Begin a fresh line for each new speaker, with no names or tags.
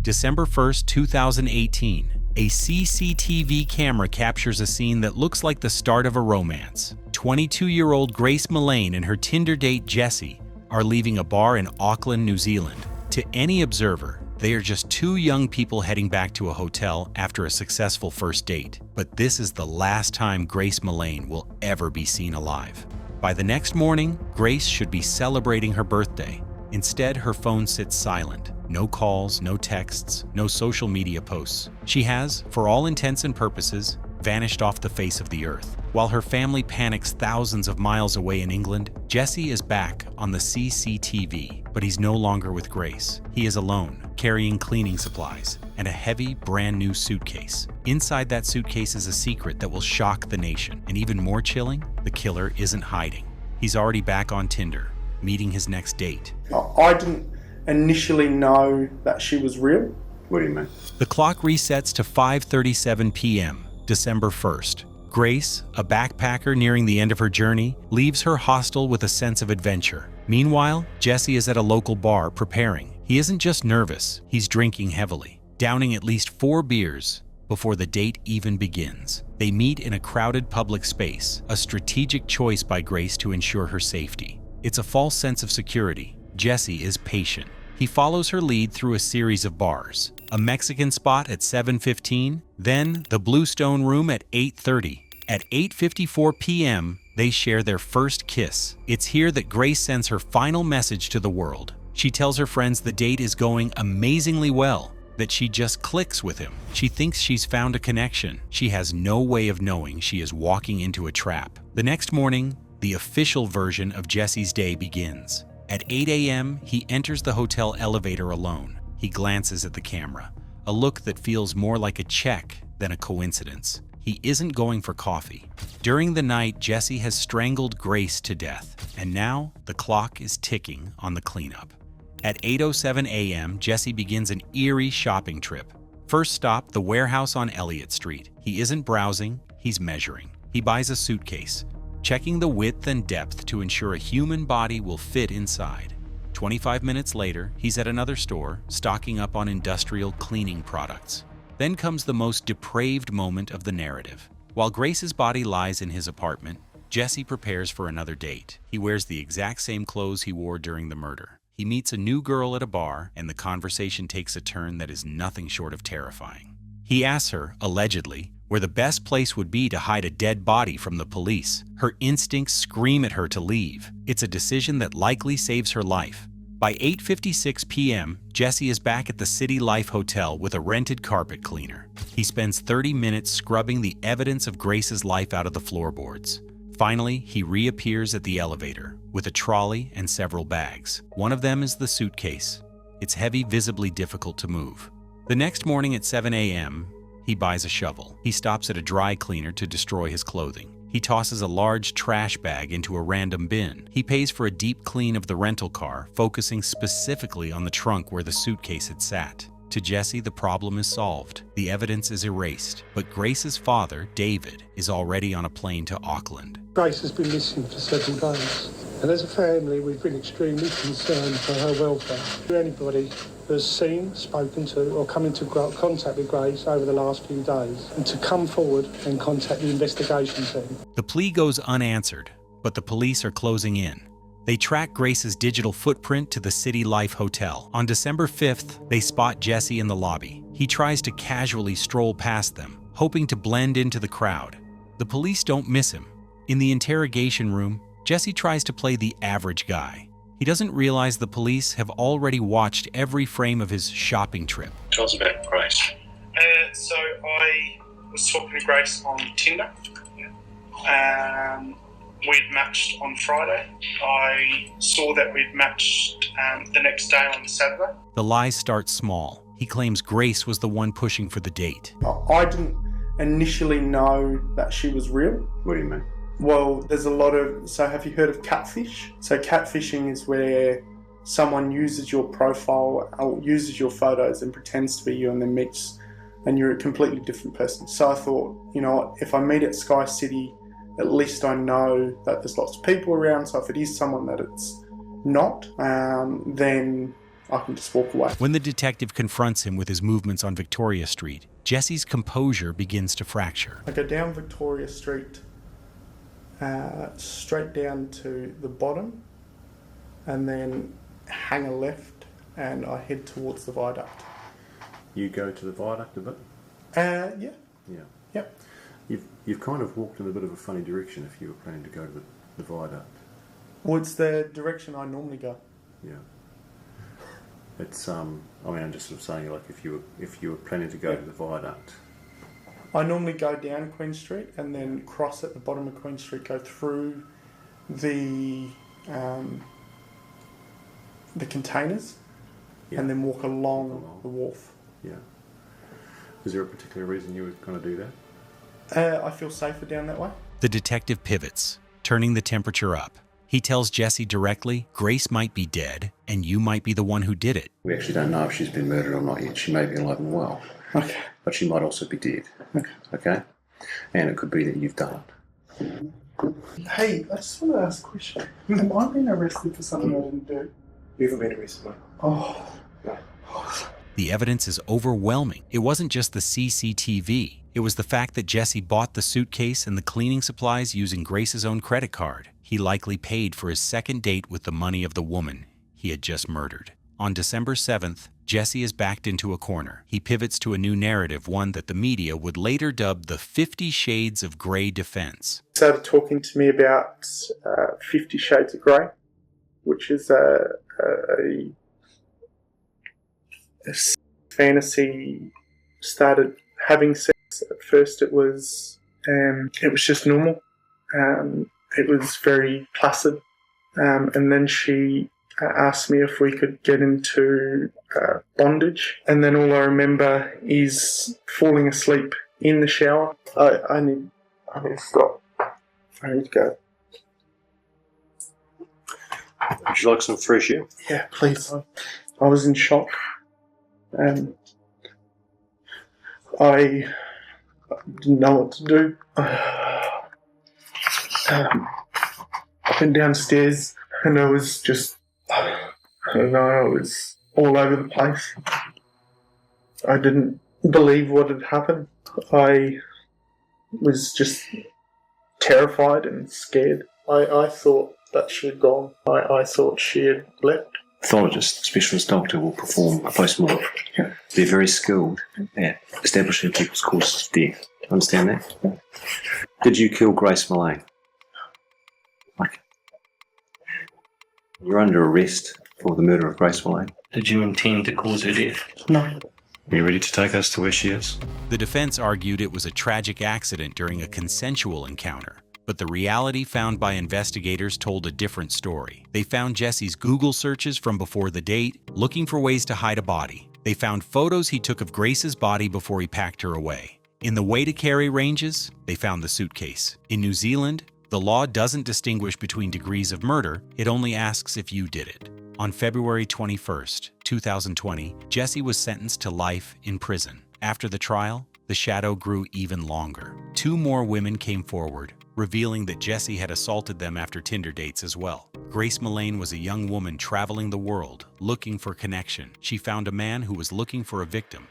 December 1st, 2018. A CCTV camera captures a scene that looks like the start of a romance. 22-year-old Grace Millane and her Tinder date Jesse are leaving a bar in Auckland, New Zealand. To any observer, they are just two young people heading back to a hotel after a successful first date. But this is the last time Grace Millane will ever be seen alive. By the next morning, Grace should be celebrating her birthday. Instead, her phone sits silent. No calls, no texts, no social media posts. She has, for all intents and purposes, vanished off the face of the earth. While her family panics thousands of miles away in England, Jesse is back on the CCTV, but he's no longer with Grace. He is alone, carrying cleaning supplies and a heavy, brand new suitcase. Inside that suitcase is a secret that will shock the nation. And even more chilling, the killer isn't hiding. He's already back on Tinder, meeting his next date.
I didn't initially know that she was real. What do you mean?
The clock resets to 5:37 p.m., December 1st. Grace, a backpacker nearing the end of her journey, leaves her hostel with a sense of adventure. Meanwhile, Jesse is at a local bar preparing. He isn't just nervous, he's drinking heavily, downing at least 4 beers before the date even begins. They meet in a crowded public space, a strategic choice by Grace to ensure her safety. It's a false sense of security. Jesse is patient. He follows her lead through a series of bars. A Mexican spot at 7:15, then the Bluestone Room at 8:30. At 8:54 p.m., they share their first kiss. It's here that Grace sends her final message to the world. She tells her friends the date is going amazingly well, that she just clicks with him. She thinks she's found a connection. She has no way of knowing she is walking into a trap. The next morning, the official version of Jesse's day begins. At 8 a.m., he enters the hotel elevator alone. He glances at the camera, a look that feels more like a check than a coincidence. He isn't going for coffee. During the night, Jesse has strangled Grace to death, and now the clock is ticking on the cleanup. At 8:07 a.m., Jesse begins an eerie shopping trip. First stop, the warehouse on Elliott Street. He isn't browsing, he's measuring. He buys a suitcase, checking the width and depth to ensure a human body will fit inside. 25 minutes later, he's at another store, stocking up on industrial cleaning products. Then comes the most depraved moment of the narrative. While Grace's body lies in his apartment, Jesse prepares for another date. He wears the exact same clothes he wore during the murder. He meets a new girl at a bar, and the conversation takes a turn that is nothing short of terrifying. He asks her, allegedly, where the best place would be to hide a dead body from the police. Her instincts scream at her to leave. It's a decision that likely saves her life. By 8:56 p.m., Jesse is back at the City Life Hotel with a rented carpet cleaner. He spends 30 minutes scrubbing the evidence of Grace's life out of the floorboards. Finally, he reappears at the elevator with a trolley and several bags. One of them is the suitcase. It's heavy, visibly difficult to move. The next morning at 7 a.m., he buys a shovel. He stops at a dry cleaner to destroy his clothing. He tosses a large trash bag into a random bin. He pays for a deep clean of the rental car, focusing specifically on the trunk where the suitcase had sat. To Jesse, the problem is solved. The evidence is erased. But Grace's father, David, is already on a plane to Auckland.
Grace has been missing for several days. And as a family, we've been extremely concerned for her welfare. Anybody has seen, spoken to, or come into contact with Grace over the last few days, and to come forward and contact the investigation team.
The plea goes unanswered, but the police are closing in. They track Grace's digital footprint to the City Life Hotel. On December 5th, they spot Jesse in the lobby. He tries to casually stroll past them, hoping to blend into the crowd. The police don't miss him. In the interrogation room, Jesse tries to play the average guy. He doesn't realize the police have already watched every frame of his shopping trip.
Tell us about Grace.
So I was talking to Grace on Tinder. We'd matched on Friday. I saw that we'd matched the next day on Saturday.
The lies start small. He claims Grace was the one pushing for the date.
I didn't initially know that she was real.
What do you mean?
Well, there's a lot of... So have you heard of catfish? So catfishing is where someone uses your profile or uses your photos and pretends to be you and then meets and you're a completely different person. So I thought, you know what, if I meet at Sky City, at least I know that there's lots of people around. So if it is someone that it's not, then I can just walk away.
When the detective confronts him with his movements on Victoria Street, Jesse's composure begins to fracture.
I go down Victoria Street, straight down to the bottom, and then hang a left, and I head towards the viaduct.
You go to the viaduct a bit?
Yeah.
Yeah.
Yep.
You've kind of walked in a bit of a funny direction if you were planning to go to the viaduct.
Well, it's the direction I normally go.
Yeah. It's I mean, I'm just sort of saying, like, if you were planning to go to the viaduct.
I normally go down Queen Street and then cross at the bottom of Queen Street, go through the containers,
Yeah.
and then walk along the wharf.
Yeah. Is there a particular reason you were going to do that?
I feel safer down that way.
The detective pivots, turning the temperature up. He tells Jesse directly, Grace might be dead, and you might be the one who did it.
We actually don't know if she's been murdered or not yet. She may be alive and well.
Okay.
But she might also be dead. Okay? And it could be that you've done it.
Hey, I just want to ask a question. Am I being arrested for something I didn't do?
You haven't been arrested, mate.
Oh.
The evidence is overwhelming. It wasn't just the CCTV. It was the fact that Jesse bought the suitcase and the cleaning supplies using Grace's own credit card. He likely paid for his second date with the money of the woman he had just murdered. On December 7th, Jesse is backed into a corner. He pivots to a new narrative, one that the media would later dub the 50 Shades of Grey defense.
Started talking to me about 50 Shades of Grey, which is a fantasy. Started having sex. At first it was just normal. It was very placid. And then she asked me if we could get into bondage. And then all I remember is falling asleep in the shower. I need to stop. I need to go.
Would you like some fresh air?
Yeah, please. I was in shock. I didn't know what to do. I went downstairs and I was just, I don't know, I was all over the place. I didn't believe what had happened. I was just terrified and scared. I thought that she had gone. I thought she had left.
Pathologist, specialist doctor will perform a post-mortem.
Yeah.
They're very skilled at establishing people's causes of death. Understand that?
Yeah.
Did you kill Grace Millane? Okay. You're under arrest for the murder of Grace Millane.
Did you intend to cause her death?
No.
Are you ready to take us to where she is?
The defense argued it was a tragic accident during a consensual encounter. But the reality found by investigators told a different story. They found Jesse's Google searches from before the date, looking for ways to hide a body. They found photos he took of Grace's body before he packed her away. In the way to carry ranges, they found the suitcase. In New Zealand, the law doesn't distinguish between degrees of murder, it only asks if you did it. On February 21st, 2020, Jesse was sentenced to life in prison. After the trial, the shadow grew even longer. 2 more women came forward, revealing that Jesse had assaulted them after Tinder dates as well. Grace Millane was a young woman traveling the world, looking for connection. She found a man who was looking for a victim,